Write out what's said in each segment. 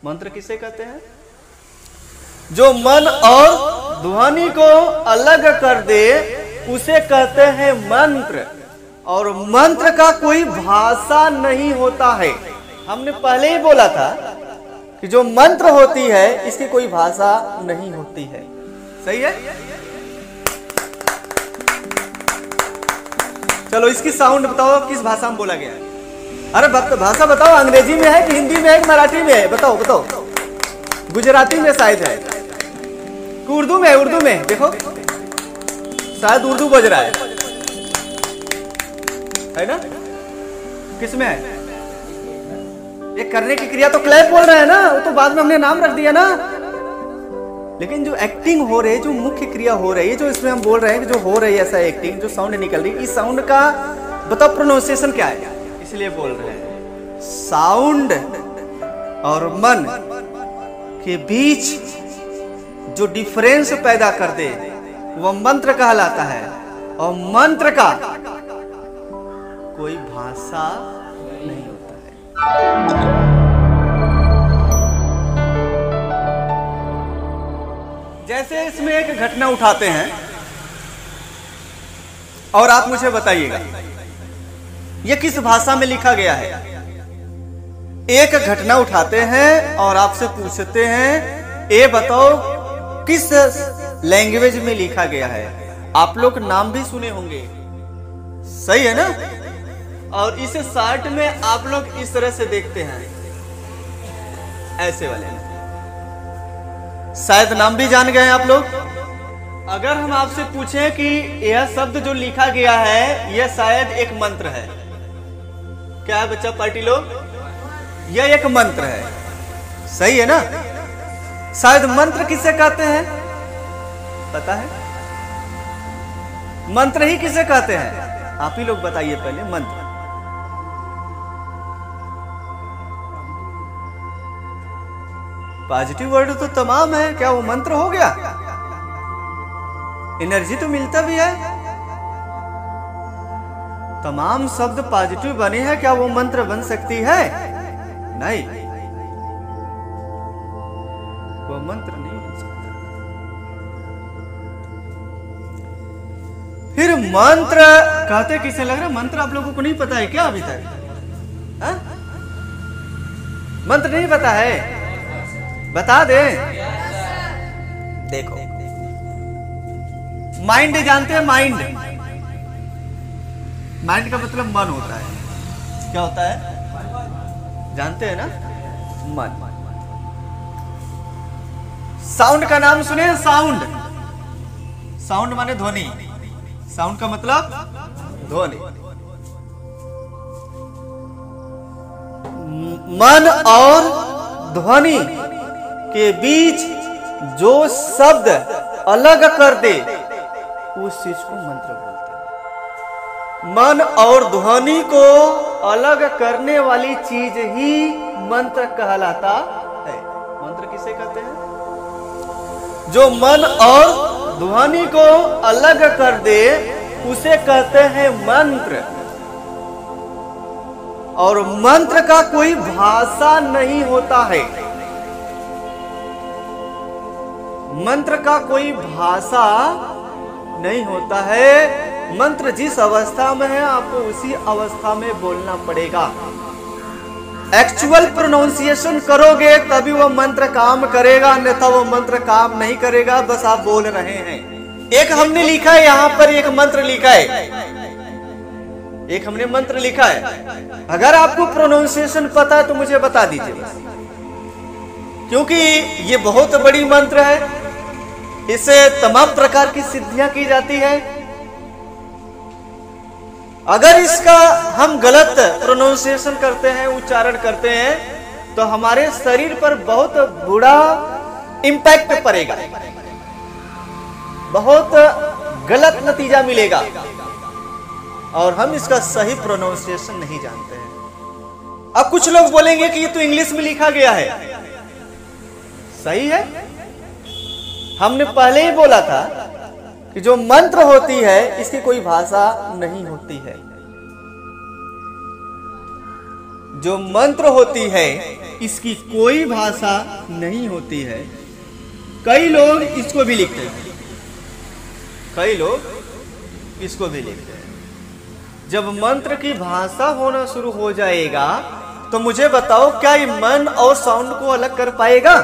मंत्र किसे कहते हैं? जो मन और ध्वनि को अलग कर दे उसे कहते हैं मंत्र। और मंत्र का कोई भाषा नहीं होता है। हमने पहले ही बोला था कि जो मंत्र होती है इसकी कोई भाषा नहीं होती है। सही है? चलो इसकी साउंड बताओ, किस भाषा में बोला गया है? अरे भाषा बताओ, अंग्रेजी में है कि हिंदी में है कि मराठी में है? बताओ बताओ। गुजराती में शायद है कि उर्दू में है? उर्दू में देखो, शायद उर्दू बज रहा है ना? किस में है? ये करने की क्रिया तो क्लैप बोल रहे हैं ना, वो तो बाद में हमने नाम रख दिया ना। लेकिन जो एक्टिंग हो रही है, जो मुख्य क्रिया हो रही है, जो इसमें हम बोल रहे हैं कि जो हो रही है ऐसा एक्टिंग, जो साउंड निकल रही है, इस साउंड का बताओ प्रोनाउंसिएशन क्या है? इसलिए बोल रहे हैं साउंड और मन के बीच जो डिफरेंस पैदा कर दे वह मंत्र कहलाता है। और मंत्र का कोई भाषा नहीं होता है। जैसे इसमें एक घटना उठाते हैं और आप मुझे बताइएगा यह किस भाषा में लिखा गया है। एक घटना उठाते हैं और आपसे पूछते हैं ये बताओ किस लैंग्वेज में लिखा गया है। आप लोग नाम भी सुने होंगे, सही है ना? और इसे शार्ट में आप लोग इस तरह से देखते हैं, ऐसे वाले में। शायद नाम भी जान गए हैं आप लोग। अगर हम आपसे पूछें कि यह शब्द जो लिखा गया है यह शायद एक मंत्र है, क्या है बच्चा पार्टी लोग? यह एक मंत्र है, सही है ना? शायद मंत्र किसे कहते हैं पता है? मंत्र ही किसे कहते हैं? आप ही लोग बताइए पहले। मंत्र पॉजिटिव वर्ड तो तमाम है, क्या वो मंत्र हो गया? एनर्जी तो मिलता भी है। तमाम शब्द पॉजिटिव बने हैं, क्या वो मंत्र बन सकती है? नहीं, वो मंत्र नहीं बन सकता। फिर मंत्र कहते किसे लग रहा है? मंत्र आप लोगों को नहीं पता है क्या अभी तक? हा? मंत्र नहीं पता है? बता दे। देखो, माइंड जानते हैं? माइंड, माइंड का मतलब मन होता है। क्या होता है जानते हैं ना? मन। साउंड का नाम सुने? साउंड, साउंड माने ध्वनि। साउंड का मतलब ध्वनि। मन और ध्वनि के बीच जो शब्द अलग कर दे उस चीज को मंत्र बोलते हैं। मन और ध्वनि को अलग करने वाली चीज ही मंत्र कहलाता है। मंत्र किसे कहते हैं? जो मन और ध्वनि को अलग कर दे उसे कहते हैं मंत्र। और मंत्र का कोई भाषा नहीं होता है। मंत्र का कोई भाषा नहीं होता है। मंत्र जिस अवस्था में है आपको उसी अवस्था में बोलना पड़ेगा। एक्चुअल प्रोनाउंसिएशन करोगे तभी वो मंत्र काम करेगा, अन्यथा वो मंत्र काम नहीं करेगा। बस आप बोल रहे हैं। एक हमने लिखा है, यहां पर एक मंत्र लिखा है, एक हमने मंत्र लिखा है। अगर आपको प्रोनाउंसिएशन पता है तो मुझे बता दीजिए, क्योंकि ये बहुत बड़ी मंत्र है। इससे तमाम प्रकार की सिद्धियां की जाती है। अगर इसका हम गलत प्रोनाउंसिएशन करते हैं, उच्चारण करते हैं, तो हमारे शरीर पर बहुत बुरा इंपैक्ट पड़ेगा, बहुत गलत नतीजा मिलेगा। और हम इसका सही प्रोनाउंसिएशन नहीं जानते हैं। अब कुछ लोग बोलेंगे कि ये तो इंग्लिश में लिखा गया है। सही है, हमने पहले ही बोला था कि जो मंत्र होती है इसकी कोई भाषा नहीं होती है। जो मंत्र होती है इसकी कोई भाषा नहीं होती है। कई लोग इसको भी लिखते हैं, कई लोग इसको भी लिखते हैं। जब मंत्र की भाषा होना शुरू हो जाएगा तो मुझे बताओ, क्या ये मन और साउंड को अलग कर पाएगा?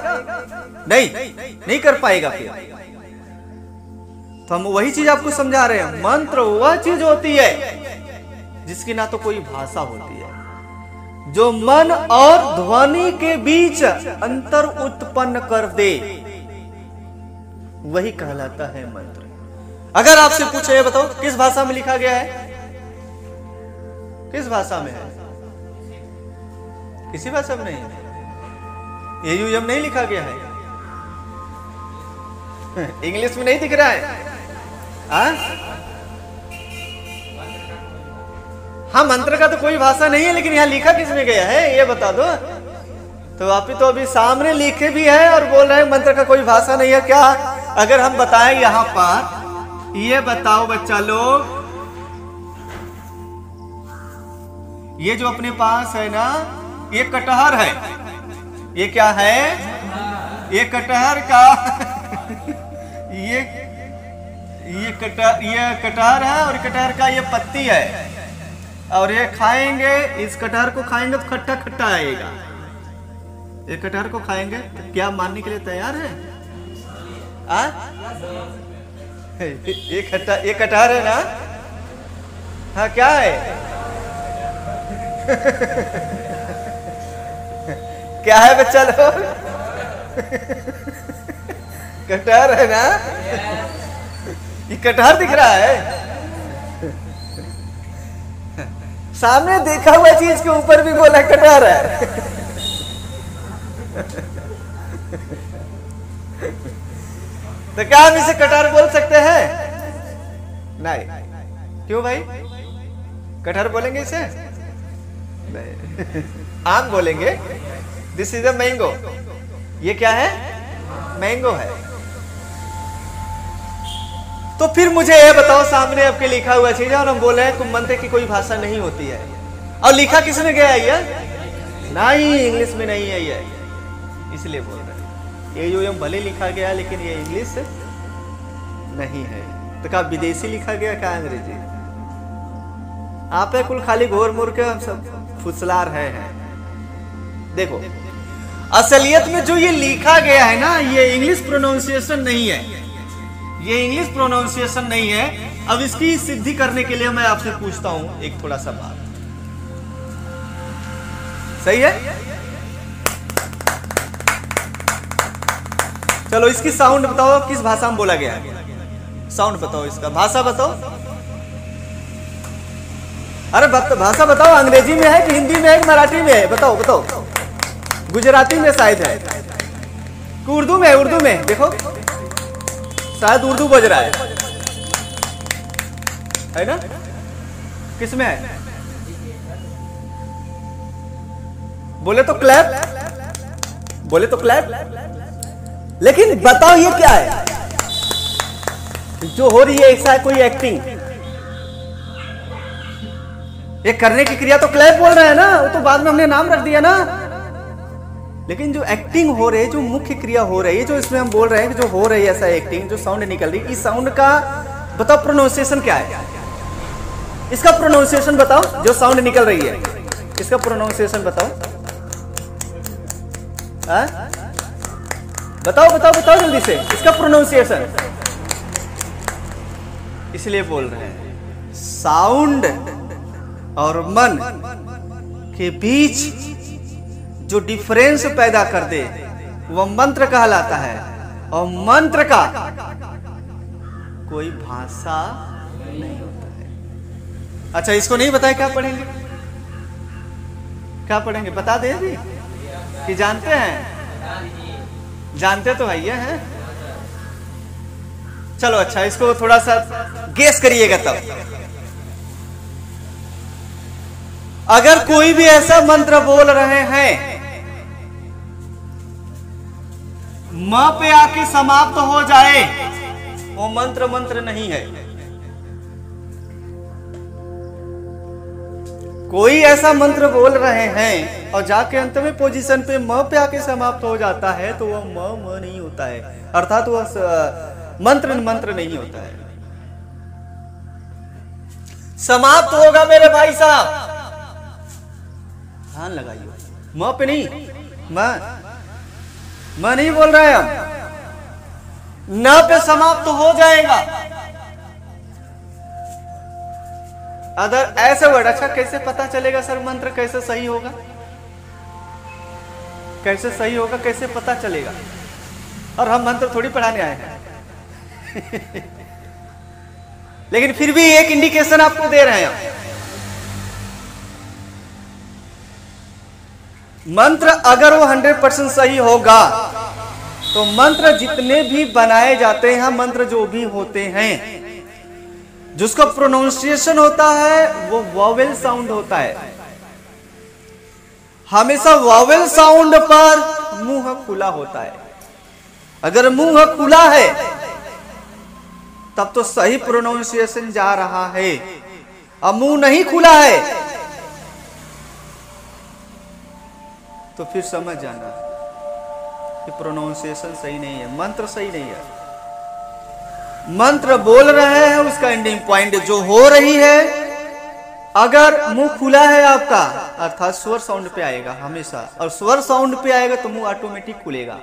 नहीं कर पाएगा। फिर तो हम वही चीज आपको समझा रहे हैं, मंत्र वह चीज होती है जिसकी ना तो कोई भाषा होती है, जो मन और ध्वनि के बीच अंतर उत्पन्न कर दे, वही कहलाता है मंत्र। अगर आपसे पूछे, बताओ किस भाषा में लिखा गया है? किस भाषा में है? किसी भाषा में नहीं है। AUM नहीं लिखा गया है, इंग्लिश में नहीं दिख रहा है। हाँ, मंत्र का तो कोई भाषा नहीं है, लेकिन यहाँ लिखा किस में गया है ये बता दो। तो आप ही तो अभी सामने लिखे भी है और बोल रहे हैं मंत्र का कोई भाषा नहीं है। क्या अगर हम बताएं यहाँ पर, ये बताओ बच्चा लोग, ये जो अपने पास है ना, ये कटहर है। ये क्या है? ये कटहर का ये कटहर है, और कटहर का ये पत्ती है, और ये खाएंगे, इस कटहर को खाएंगे तो खट्टा खट्टा आएगा। ये कटहर को खाएंगे तो क्या मानने के लिए तैयार है? ये कटहर है ना? हाँ, क्या है? क्या है बच्चा लोग? कटहर है ना? ये कटहर दिख रहा है, सामने देखा हुआ चीज के ऊपर भी बोला कटहर है। तो क्या हम इसे कटहर बोल सकते हैं? नहीं। क्यों भाई? कटहर बोलेंगे इसे? नहीं। आम बोलेंगे। This is a mango. ये क्या है? मैंगो है। तो फिर मुझे ये बताओ, सामने आपके लिखा हुआ चीज है और हम बोल रहे हैं कि मंत्र की कोई भाषा नहीं होती है, और लिखा किस में गया है? ये नहीं, इंग्लिश में नहीं है ये, इसलिए बोल रहे हैं। AUM भले लिखा गया लेकिन ये इंग्लिश नहीं है। तो क्या विदेशी लिखा गया, क्या अंग्रेजी? आप है कुल खाली घोर मुर के हम सब फुसलार है। देखो, असलियत में जो ये लिखा गया है ना, ये इंग्लिश प्रोनाउंसिएशन नहीं है, ये इंग्लिश प्रोनाउंसिएशन नहीं है। अब इसकी सिद्धि करने के लिए मैं आपसे पूछता हूं एक थोड़ा सा बात, सही है? चलो इसकी साउंड बताओ, किस भाषा में बोला गया है? साउंड बताओ, इसका भाषा बताओ। अरे भाषा बताओ, अंग्रेजी में है कि हिंदी में है कि मराठी में है? बताओ बताओ। गुजराती में शायद है कि उर्दू में है? उर्दू में देखो, शायद उर्दू बज रहा है ना? किस में है? बोले तो क्लैप, बोले तो क्लैप। लेकिन बताओ ये क्या है जो हो रही है? ऐसा कोई एक्टिंग, ये करने की क्रिया तो क्लैप बोल रहे हैं ना, वो तो बाद में हमने नाम रख दिया ना। लेकिन जो एक्टिंग हो रही है, जो मुख्य क्रिया हो रही है, जो इसमें हम बोल रहे हैं कि जो हो रही है ऐसा एक्टिंग, जो साउंड निकल रही है, इस साउंड का बताओ प्रोनाउंसिएशन क्या है? इसका प्रोनाउंसिएशन बताओ, जो साउंड निकल रही है इसका प्रोनाउंसिएशन बताओ। बताओ बताओ बताओ जल्दी से, इसका प्रोनाउंसिएशन। इसलिए बोल रहे हैं, साउंड और मन के बीच जो डिफरेंस पैदा कर दे वह मंत्र कहलाता है, और मंत्र का कोई भाषा नहीं होता है। अच्छा, इसको नहीं बताए, क्या पढ़ेंगे? क्या पढ़ेंगे बता दे अभी कि जानते हैं? जानते तो भैया हैं। चलो अच्छा, इसको थोड़ा सा गेस करिएगा तब। अगर कोई भी ऐसा मंत्र बोल रहे हैं म पे आके समाप्त हो जाए, वो मंत्र मंत्र नहीं है। कोई ऐसा मंत्र बोल रहे हैं और जाके अंत में पोजीशन पे म पे आके समाप्त हो जाता है तो वह म नहीं होता है, अर्थात वह मंत्र नहीं होता है। समाप्त होगा मेरे भाई साहब, ध्यान लगाइए, म पे नहीं, मैं नहीं बोल रहे हम, न पे समाप्त हो जाएगा। अदर ऐसे वर्ड, अच्छा कैसे पता चलेगा सर मंत्र कैसे सही होगा, कैसे सही होगा, कैसे पता चलेगा? और हम मंत्र थोड़ी पढ़ाने आए हैं लेकिन फिर भी एक इंडिकेशन आपको दे रहे हैं। मंत्र अगर वो 100% सही होगा तो मंत्र जितने भी बनाए जाते हैं, मंत्र जो भी होते हैं, जिसका प्रोनाउंसिएशन होता है वो वॉवेल साउंड होता है। हमेशा वॉवेल साउंड पर मुंह खुला होता है। अगर मुंह खुला है तब तो सही प्रोनाउंसिएशन जा रहा है, अब मुंह नहीं खुला है तो फिर समझ जाना कि प्रोनाउंसिएशन सही नहीं है, मंत्र सही नहीं है। मंत्र बोल रहे हैं, उसका एंडिंग पॉइंट जो हो रही है, अगर मुंह खुला है आपका अर्थात स्वर साउंड पे आएगा हमेशा, और स्वर साउंड पे आएगा तो मुंह ऑटोमेटिक खुलेगा,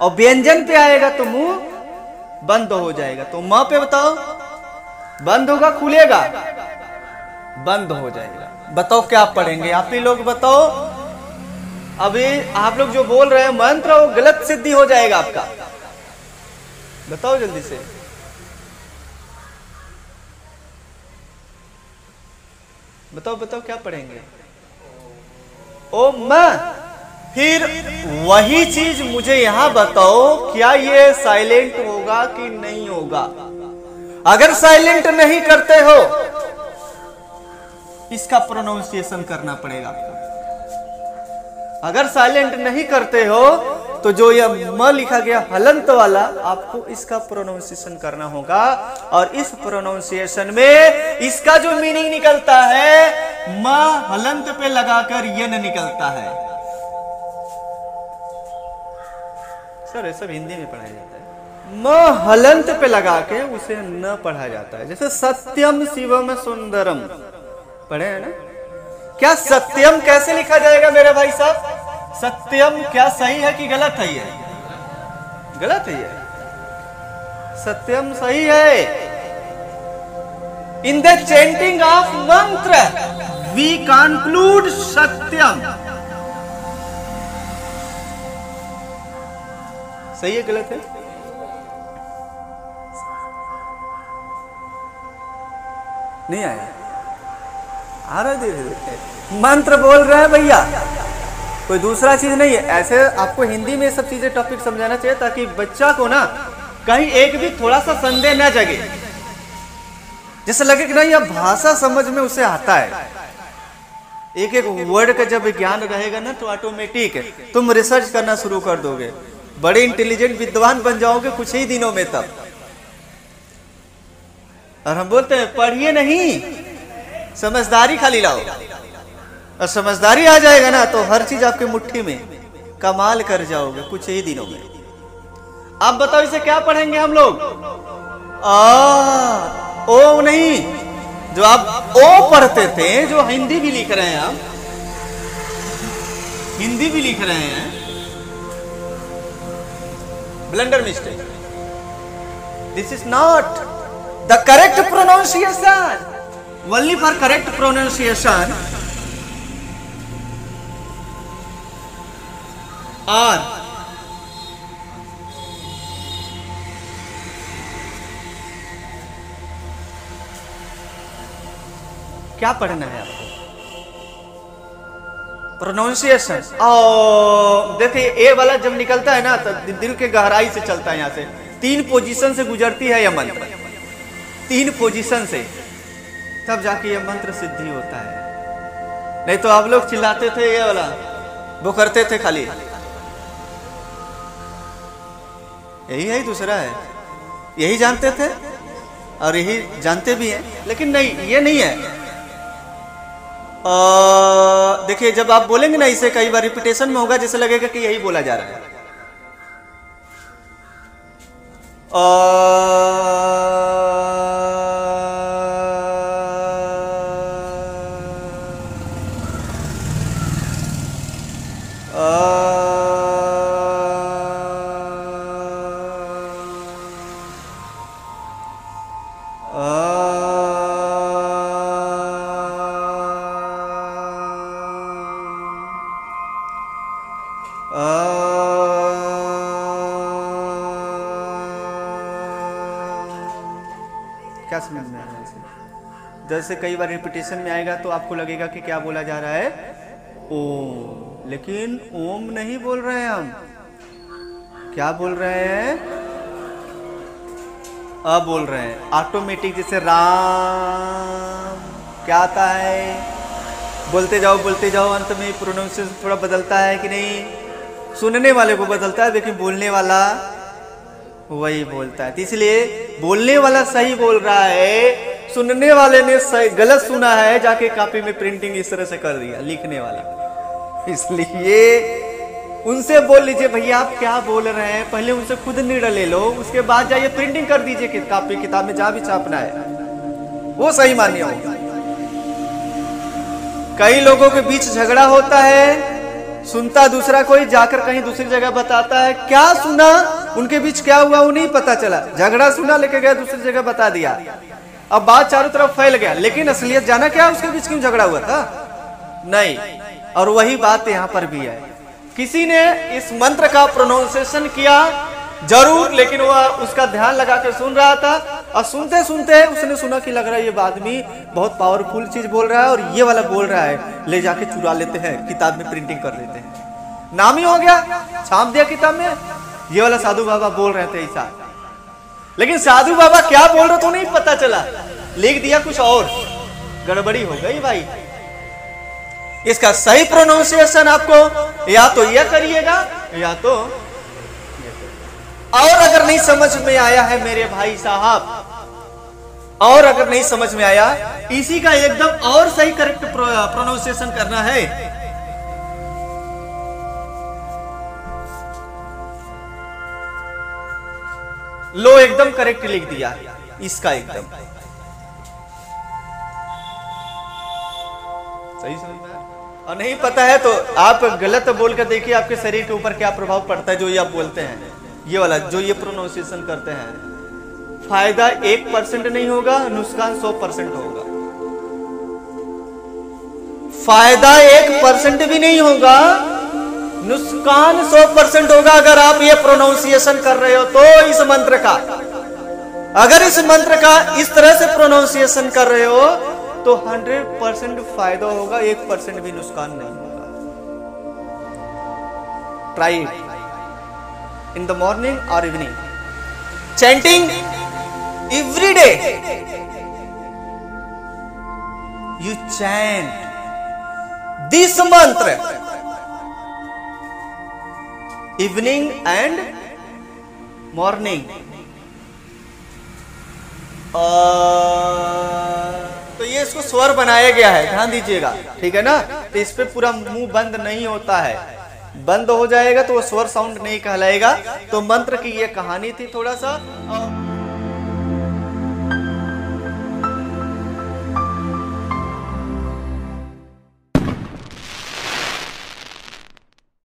और व्यंजन पे आएगा तो मुंह बंद हो जाएगा। तो म पे बताओ, बंद होगा खुलेगा? बंद हो जाएगा। बताओ क्या पढ़ेंगे आप ही लोग बताओ। अभी आप लोग जो बोल रहे हैं मंत्र वो गलत सिद्धि हो जाएगा आपका, बताओ जल्दी से। बताओ बताओ क्या पढ़ेंगे? ओम। फिर वही चीज मुझे यहां बताओ, क्या ये साइलेंट होगा कि नहीं होगा? अगर साइलेंट नहीं करते हो इसका प्रोनाउंसिएशन करना पड़ेगा आपको। अगर साइलेंट नहीं करते हो तो जो यह म लिखा गया हलंत वाला, आपको इसका प्रोनाउंसिएशन करना होगा, और इस प्रोनाउंसिएशन में इसका जो मीनिंग निकलता है म हलंत पे लगाकर यन निकलता है। सर ये सब हिंदी में पढ़ाया जाता है, म हलंत पे लगा के उसे न पढ़ा जाता है। जैसे सत्यम शिवम सुंदरम पढ़े हैं ना? क्या सत्यम कैसे लिखा जाएगा मेरे भाई साहब? सत्यम क्या सही है कि गलत है? ये गलत है, ये सत्यम सही है। इन द चेंटिंग ऑफ मंत्र वी कंक्लूड सत्यम। सही है गलत है? नहीं आया? आ रहा धीरे मंत्र बोल रहे हैं भैया, कोई दूसरा चीज नहीं है। ऐसे आपको हिंदी में सब चीजें टॉपिक समझाना चाहिए ताकि बच्चा को ना कहीं एक भी थोड़ा सा संदेह न जगे, जैसे लगे कि नहीं यह भाषा समझ में उसे आता है। एक एक वर्ड का जब ज्ञान रहेगा ना तो ऑटोमेटिक तुम रिसर्च करना शुरू कर दोगे, बड़े इंटेलिजेंट विद्वान बन जाओगे कुछ ही दिनों में तब। और हम बोलते हैं पढ़िए नहीं, समझदारी खाली लाओ, और समझदारी आ जाएगा ना तो हर चीज आपके मुट्ठी में, कमाल कर जाओगे कुछ ही दिनों में। आप बताओ इसे क्या पढ़ेंगे हम लोग? ओ नहीं, जो आप ओ पढ़ते थे, जो हिंदी भी लिख रहे हैं, आप हिंदी भी लिख रहे हैं, blunder mistake. This is not the correct pronunciation. Only for correct pronunciation or क्या पढ़ना है आपको? प्रोनाउंसिएशन। देखिए ए वाला जब निकलता है ना तो दिल के गहराई से चलता है, यहां से 3 पोजीशन से गुजरती है यह मंत्र, 3 पोजीशन से, तब जाके ये मंत्र सिद्धि होता है। नहीं तो आप लोग चिल्लाते थे ये वाला, वो करते थे खाली, यही है दूसरा है, यही जानते थे और यही जानते भी हैं, लेकिन नहीं ये नहीं है। देखिए जब आप बोलेंगे ना इसे कई बार रिपीटेशन में होगा, जैसे लगेगा कि यही बोला जा रहा है। क्या समझ में आ रहा है इसे? जैसे कई बार रिपीटेशन में आएगा तो आपको लगेगा कि क्या बोला जा रहा है, ओम, लेकिन ओम नहीं बोल रहे हैं हम। क्या बोल रहे हैं? अब बोल रहे हैं ऑटोमेटिक। जैसे राम क्या आता है, बोलते जाओ, अंत में प्रोनाउंसिएशन थोड़ा बदलता है कि नहीं, सुनने वाले को बदलता है लेकिन बोलने वाला वही बोलता है। तो इसलिए बोलने वाला सही बोल रहा है, सुनने वाले ने गलत सुना है, जाके कॉपी में प्रिंटिंग इस तरह से कर दिया लिखने वाला। इसलिए उनसे बोल लीजिए भैया आप क्या बोल रहे हैं, पहले उनसे खुद निर्णय ले लो, उसके बाद जाइए प्रिंटिंग कर दीजिए कॉपी किताब में जहां भी छापना है, वो सही मान्य होगा। कई लोगों के बीच झगड़ा होता है, सुनता दूसरा कोई, जाकर कहीं दूसरी जगह बताता है, क्या सुना उनके बीच क्या हुआ वो नहीं पता चला, झगड़ा सुना लेके गया दूसरी जगह बता दिया, अब बात चारों तरफ फैल गया, लेकिन असलियत जाना क्या उसके बीच क्यों झगड़ा हुआ था, नहीं। और वही बात यहाँ पर भी है, किसी ने इस मंत्र का प्रोनाउंसिएशन किया जरूर, लेकिन वह उसका ध्यान लगा कर सुन रहा था, और सुनते सुनते उसने सुना कि लग रहा है ये आदमी बहुत पावरफुल चीज बोल रहा है और ये वाला बोल रहा है, ले जाके चुरा लेते हैं, किताब में प्रिंटिंग कर देते हैं, नाम ही हो गया, छाप दिया किताब में, ये वाला साधु बाबा बोल रहे थे ऐसा, लेकिन साधु बाबा क्या बोल रहे तो नहीं पता चला, लिख दिया कुछ और, गड़बड़ी हो गई भाई। इसका सही प्रोनाउंसिएशन आपको या तो यह करिएगा या तो, और अगर नहीं समझ में आया है मेरे भाई साहब, और अगर नहीं समझ में आया, इसी का एकदम और सही करेक्ट प्रोनाउंसिएशन करना है। लो एकदम करेक्ट लिख दिया, इसका एकदम सही समझ में आया। और नहीं पता है तो आप गलत बोलकर देखिए आपके शरीर के ऊपर क्या प्रभाव पड़ता है, जो ये आप बोलते हैं, ये वाला जो ये प्रोनाउंसिएशन करते हैं, फायदा 1% नहीं होगा, नुकसान 100% होगा। फायदा 1% भी नहीं होगा, नुकसान 100% होगा अगर आप ये प्रोनाउंसिएशन कर रहे हो तो इस मंत्र का, अगर इस मंत्र का इस तरह से प्रोनाउंसिएशन कर रहे हो तो 100% फायदा होगा, 1% भी नुकसान नहीं होगा। Try it in the morning और evening, chanting every day, you chant this mantra evening and morning. तो ये इसको स्वर बनाया गया है, ध्यान दीजिएगा, ठीक है ना। तो इस पे पूरा मुंह बंद नहीं होता है, बंद हो जाएगा तो वो स्वर साउंड नहीं कहलाएगा। तो मंत्र की ये कहानी थी थोड़ा सा।